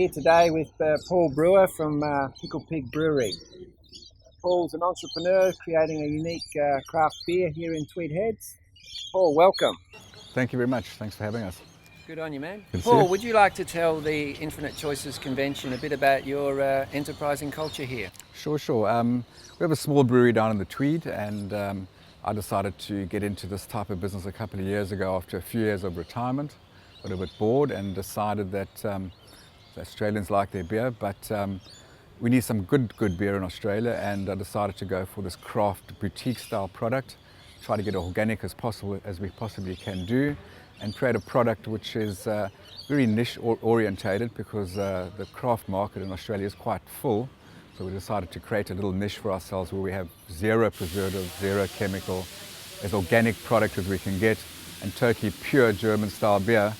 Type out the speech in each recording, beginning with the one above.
here today with Paul Brewer from Pickled Brewery. Paul's an entrepreneur creating a unique craft beer here in Tweed Heads. Paul, welcome. Thank you very much. Thanks for having us. Good on you, man. Good to see you. Paul, would you like to tell the Infinite Choices Convention a bit about your enterprising culture here? Sure. We have a small brewery down in the Tweed, and I decided to get into this type of business a couple of years ago after a few years of retirement. Got a bit bored and decided that the Australians like their beer, but we need some good beer in Australia, and I decided to go for this craft boutique style product, try to get organic as possible as we possibly can do, and create a product which is very niche orientated, because the craft market in Australia is quite full. So we decided to create a little niche for ourselves where we have zero preservative, zero chemical, as organic product as we can get, and totally pure German style beer,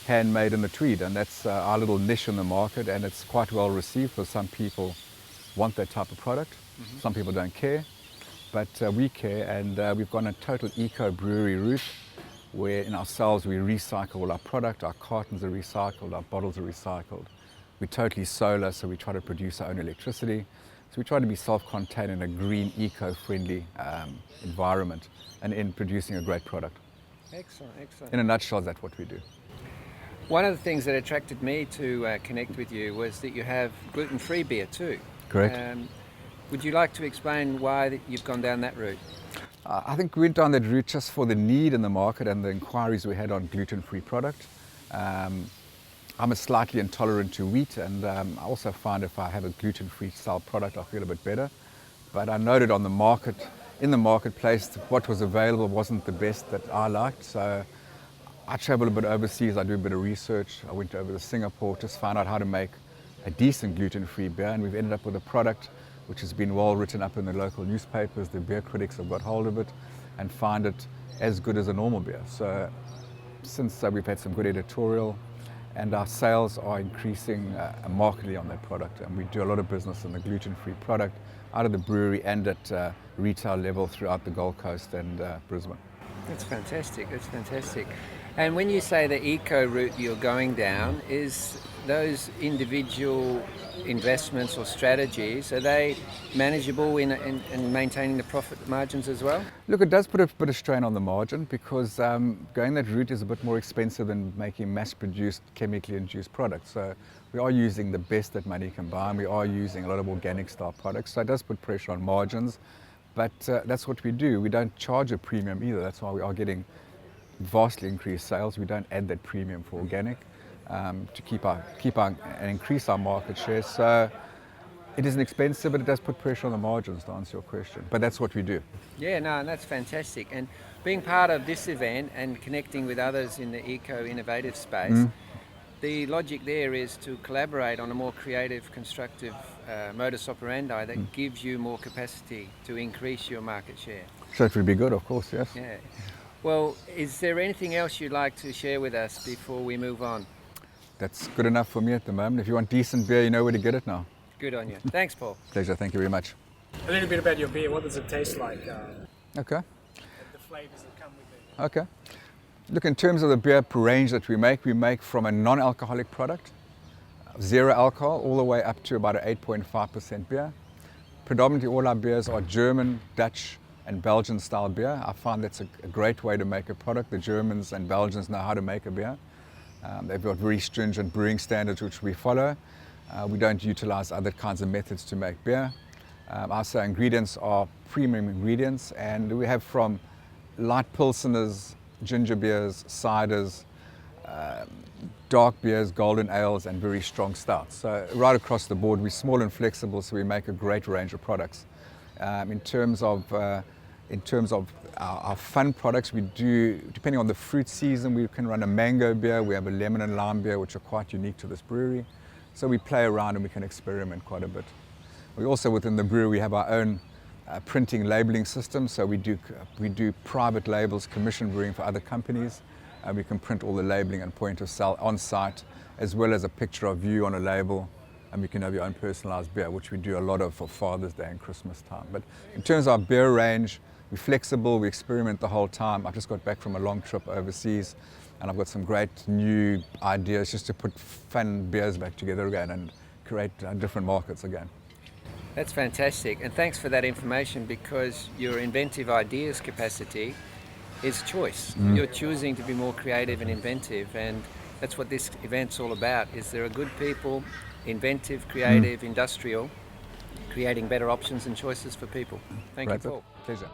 handmade in the Tweed. And that's our little niche in the market, and it's quite well received, because some people want that type of product. Mm-hmm. Some people don't care, but we care, and we've gone a total eco brewery route, where in ourselves we recycle all our product. Our cartons are recycled, our bottles are recycled. We're totally solar, so we try to produce our own electricity. So we try to be self-contained in a green, eco-friendly environment, and in producing a great product. Excellent. In a nutshell, that's what we do. One of the things that attracted me to connect with you was that you have gluten-free beer too. Correct. Would you like to explain why you've gone down that route? I think we went down that route just for the need in the market and the inquiries we had on gluten-free product. I'm a slightly intolerant to wheat, and I also find if I have a gluten-free style product, I feel a bit better. But I noted on the market, in the marketplace, what was available wasn't the best that I liked. So I travel a bit overseas, I do a bit of research. I went over to Singapore, just found out how to make a decent gluten-free beer, and we've ended up with a product which has been well written up in the local newspapers. The beer critics have got hold of it and find it as good as a normal beer. So since we've had some good editorial, and our sales are increasing markedly on that product, and we do a lot of business in the gluten-free product out of the brewery and at retail level throughout the Gold Coast and Brisbane. That's fantastic. And when you say the eco route you're going down, is those individual investments or strategies, are they manageable in maintaining the profit margins as well? Look, it does put a bit of strain on the margin, because going that route is a bit more expensive than making mass-produced, chemically induced products. So we are using the best that money can buy, and we are using a lot of organic style products. So it does put pressure on margins, but that's what we do. We don't charge a premium either. That's why we are getting vastly increased sales. We don't add that premium for organic to keep and increase our market share. So it isn't expensive, but it does put pressure on the margins, to answer your question. But that's what we do. Yeah, no, and that's fantastic. And being part of this event and connecting with others in the eco-innovative space, the logic there is to collaborate on a more creative, constructive modus operandi that gives you more capacity to increase your market share. So it would be good, of course, yes. Yeah. Well, is there anything else you'd like to share with us before we move on? That's good enough for me at the moment. If you want decent beer, you know where to get it now. Good on you. Thanks, Paul. Pleasure, thank you very much. A little bit about your beer. What does it taste like? Okay. The flavours that come with it. Okay. Look, in terms of the beer range that we make from a non-alcoholic product, zero alcohol, all the way up to about an 8.5% beer. Predominantly all our beers are German, Dutch, and Belgian style beer. I find that's a great way to make a product. The Germans and Belgians know how to make a beer. They've got very stringent brewing standards which we follow. We don't utilize other kinds of methods to make beer. Our ingredients are premium ingredients, and we have from light pilsners, ginger beers, ciders, dark beers, golden ales, and very strong stouts. So right across the board, we're small and flexible, so we make a great range of products. In terms of our fun products, we do, depending on the fruit season, we can run a mango beer. We have a lemon and lime beer, which are quite unique to this brewery. So we play around and we can experiment quite a bit. We also, within the brewery, have our own printing labeling system. So we do private labels, commission brewing for other companies. We can print all the labeling and point of sale on site, as well as a picture of you on a label and you can have your own personalised beer, which we do a lot of for Father's Day and Christmas time. But in terms of our beer range, we're flexible, we experiment the whole time. I've just got back from a long trip overseas, and I've got some great new ideas just to put fun beers back together again and create different markets again. That's fantastic, and thanks for that information, because your inventive ideas capacity is choice. You're choosing to be more creative and inventive, and that's what this event's all about. Is there are good people, inventive, creative, industrial, creating better options and choices for people. Thank you, Paul. Pleasure.